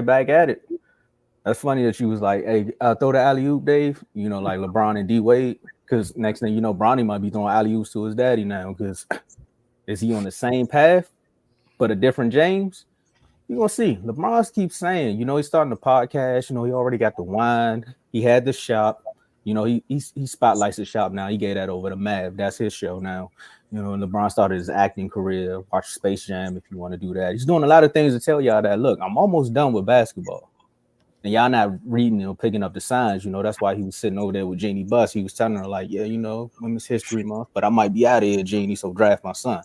back at it. That's funny that you was like, hey, throw the alley oop, Dave. You know, like LeBron and D Wade. Because next thing you know, Bronny might be throwing alley oops to his daddy now. Because is he on the same path, but a different James? You gonna see. LeBron keeps saying, you know, he's starting the podcast. You know, he already got the wine. He had the shop. You know, he spotlights the shop now. He gave that over to Mav. That's his show now. You know, and LeBron started his acting career. Watch Space Jam if you want to do that. He's doing a lot of things to tell y'all that look, I'm almost done with basketball. And y'all not reading or picking up the signs. You know, that's why he was sitting over there with Jeannie Buss. He was telling her, like, yeah, you know, Women's History Month, but I might be out of here, Jeannie, so draft my son.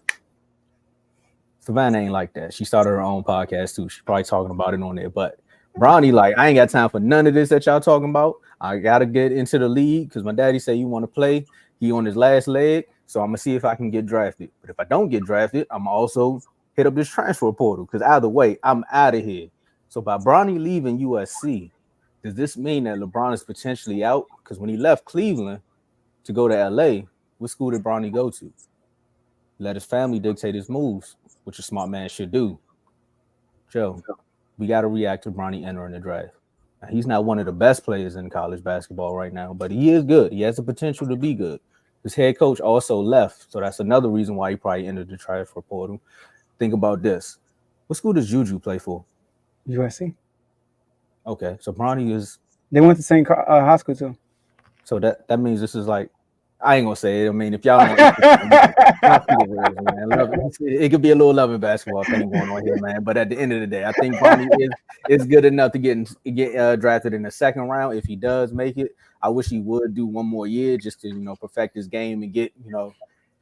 Savannah ain't like that. She started her own podcast too. She's probably talking about it on there. But Bronny, like, I ain't got time for none of this that y'all talking about. I gotta get into the league because my daddy said you want to play. He on his last leg, so I'm gonna see if I can get drafted. But if I don't get drafted, I'm also hit up this transfer portal because either way, I'm out of here. So by Bronny leaving USC, does this mean that LeBron is potentially out? Because when he left Cleveland to go to LA, what school did Bronny go to? Let his family dictate his moves, which a smart man should do. Joe, we got to react to Bronny entering the draft. Now, he's not one of the best players in college basketball right now, but he is good. He has the potential to be good. His head coach also left, so that's another reason why he probably entered the transfer portal. Think about this. What school does Juju play for? USC. Okay, so Bronny is. They went to the same high school too. So that means this is like, I ain't gonna say it. I mean, if y'all don't, it could be a little loving basketball thing going on here, man. But at the end of the day, I think Bronny is good enough to get drafted in the second round if he does make it. I wish he would do one more year just to perfect his game and get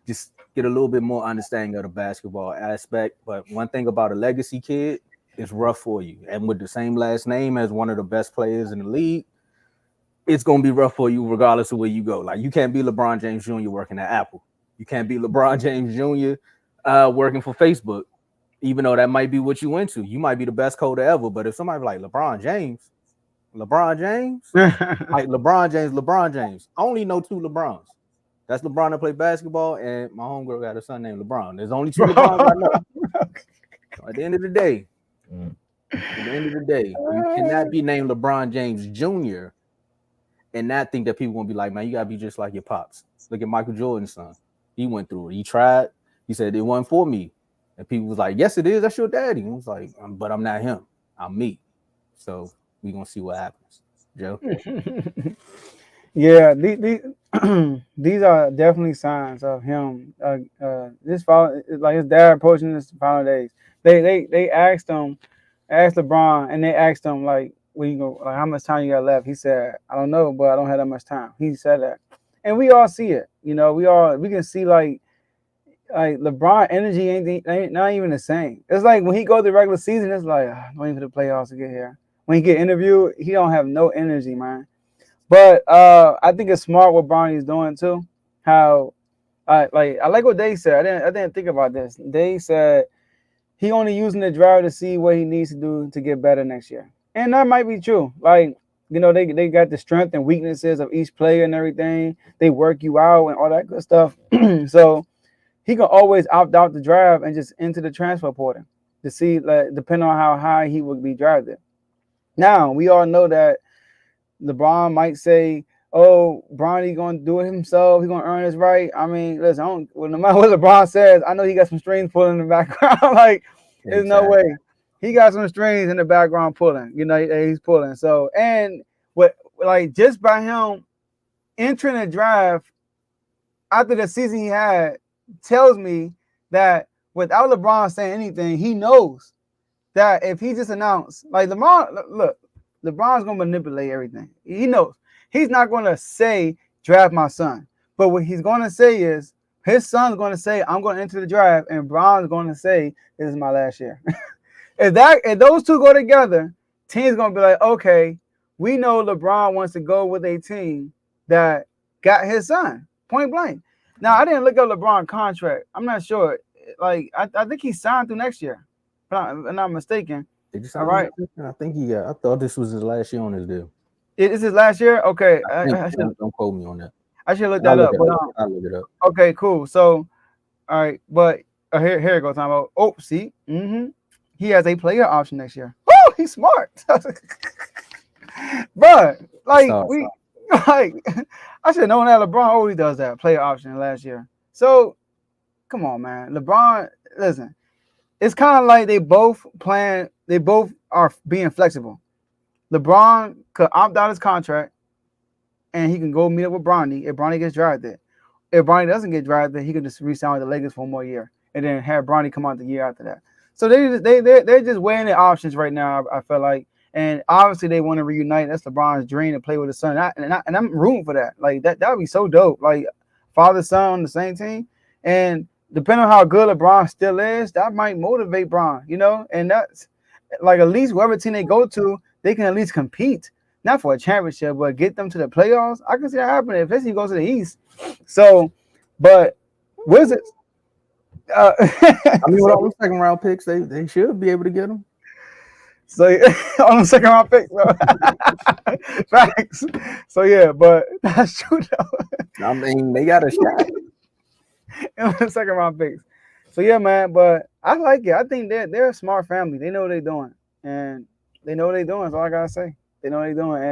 just get a little bit more understanding of the basketball aspect. But one thing about a legacy kid, it's rough for you, and with the same last name as one of the best players in the league, it's going to be rough for you regardless of where you go. Like, you can't be LeBron James Jr. working at Apple. You can't be LeBron James Jr. Working for Facebook, even though that might be what you went to. You might be the best coder ever, but if somebody like LeBron James, like LeBron James, I only know two LeBrons. That's LeBron that played basketball, and my homegirl got a son named LeBron. There's only two LeBrons I know. So at the end of the day, you cannot be named LeBron James Jr. and not think that people gonna be like, man, you gotta be just like your pops. Look at Michael Jordan's son. He went through it. He tried. He said it wasn't for me. And people was like, yes, it is. That's your daddy. And he was like, but I'm not him. I'm me. So we gonna see what happens. Joe. Yeah, these are definitely signs of him. This fall, like his dad approaching this final days. They asked LeBron, and they asked him like, when you go, like, how much time you got left? He said, I don't know, but I don't have that much time. He said that, and we all see it. We can see like LeBron energy ain't not even the same. It's like when he goes the regular season, it's like waiting for the playoffs to get here. When he get interviewed, he don't have no energy, man. But I think it's smart what Bronny's doing too. How I like what they said. I didn't think about this. They said he only using the draft to see what he needs to do to get better next year. And that might be true. Like, they got the strength and weaknesses of each player and everything. They work you out and all that good stuff. So he can always opt out the draft and just enter the transfer portal to see, like, depending on how high he would be drafted. Now, we all know that LeBron might say, oh, Bronny going to do it himself. He's going to earn his right. I mean, listen, no matter what LeBron says, I know he got some strings pulling in the background. Like, there's no way. He got some strings in the background pulling. He's pulling. So, and just by him entering the draft after the season he had tells me that without LeBron saying anything, he knows that if he just announced, like, LeBron's going to manipulate everything. He knows. He's not going to say, draft my son. But what he's going to say is, his son's going to say, I'm going to enter the draft, and Bron's going to say, this is my last year. If those two go together, team's gonna be like, okay, we know LeBron wants to go with a team that got his son, point blank. Now, I didn't look up LeBron contract. I'm not sure. Like, I think he signed through next year, if I'm not mistaken. All right. I think he got. I thought this was his last year on his deal. Is his last year? Okay. Don't quote me on that. I should look that up. I'll look it up. Okay, cool. So, all right, but here it goes. Time about. Oh, see. Mm-hmm. He has a player option next year. Oh, He's smart. But like Stop. we like I should have known that LeBron always does that player option last year. So come on, man. LeBron, listen, it's kind of like they both are being flexible. LeBron could opt out his contract and he can go meet up with Bronny if Bronny gets drafted. If Bronny doesn't get drafted, he can just re-sign with the Lakers for one more year and then have Bronny come out the year after that. So they're just weighing the options right now. I feel like, and obviously they want to reunite. That's LeBron's dream to play with his son, and I'm rooting for that. Like that would be so dope. Like father son on the same team, and depending on how good LeBron still is, that might motivate Bron. You know, and that's like at least whoever team they go to, they can at least compete. Not for a championship, but get them to the playoffs. I can see that happening, especially if he goes to the East. So, but Wizards. I mean, with So, all the second round picks, they should be able to get them. so on the second round pick, so. Facts. So yeah, but that's true though. I mean, they got a shot. On the second round picks. So yeah, man. But I like it. I think they're a smart family. They know what they're doing, and they know what they're doing. That's all I gotta say. They know what they're doing,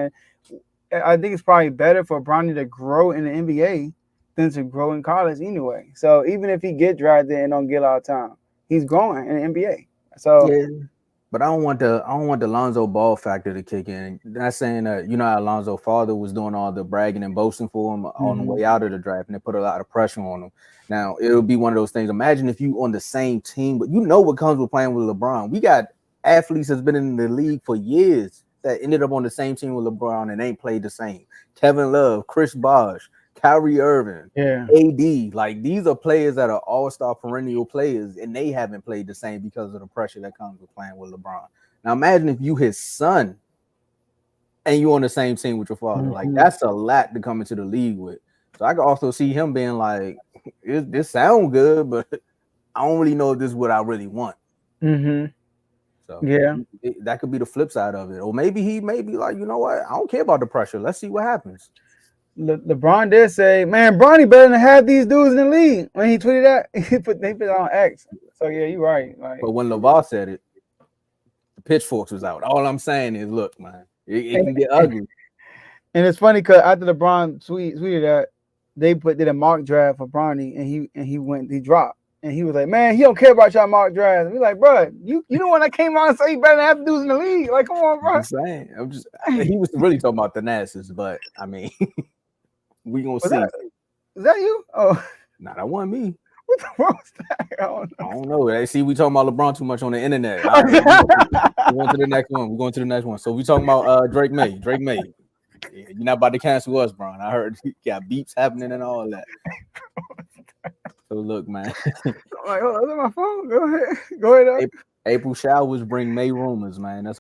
and I think it's probably better for Bronny to grow in the NBA than to grow in college anyway. So even if he get drafted and don't get a lot of time, he's growing in the NBA. So Yeah, but I don't want the Lonzo Ball factor to kick in. Not saying that how Lonzo's father was doing all the bragging and boasting for him on the way out of the draft, and it put a lot of pressure on him. Now it'll be one of those things. Imagine if you on the same team, but you know what comes with playing with LeBron. We got athletes that's been in the league for years that ended up on the same team with LeBron and ain't played the same. Kevin Love, Chris Bosh, Kyrie Irving, yeah. AD. Like these are players that are all-star perennial players, and they haven't played the same because of the pressure that comes with playing with LeBron. Now imagine if you his son and you on the same team with your father. Like that's a lot to come into the league with. So I can also see him being like, this sounds good, but I don't really know if this is what I really want. So Yeah. that could be the flip side of it. Or maybe he may be like, you know what? I don't care about the pressure. Let's see what happens. LeBron did say, "Man, Bronny better than half these dudes in the league." When he tweeted that, they put it on X. So yeah, you're right. Like, But when LeVar said it, the pitchforks was out. All I'm saying is, look, man, it can get ugly. and it's funny because after LeBron tweeted that, they did a mock draft for Bronny, and he dropped. And he was like, "Man, he don't care about y'all mock drafts." And we like, "Bro, you the one that came out and said you better than half the dudes in the league." Like, come on, bro. I'm saying, he was really talking about the Nasses, but I mean, we gonna see. Is that you? Oh, nah, that wasn't me. what the fuck was that? I don't know. Hey, see, we talking about LeBron too much on the internet. All right, we're going to the next one. We're going to the next one. So we talking about Drake May. Drake May. Yeah, you're not about to cancel us, Bron. I heard you got beeps happening and all that. So look, man. I'm like, oh, that's my phone. Go ahead. Go ahead. April showers bring May rumors, man. That's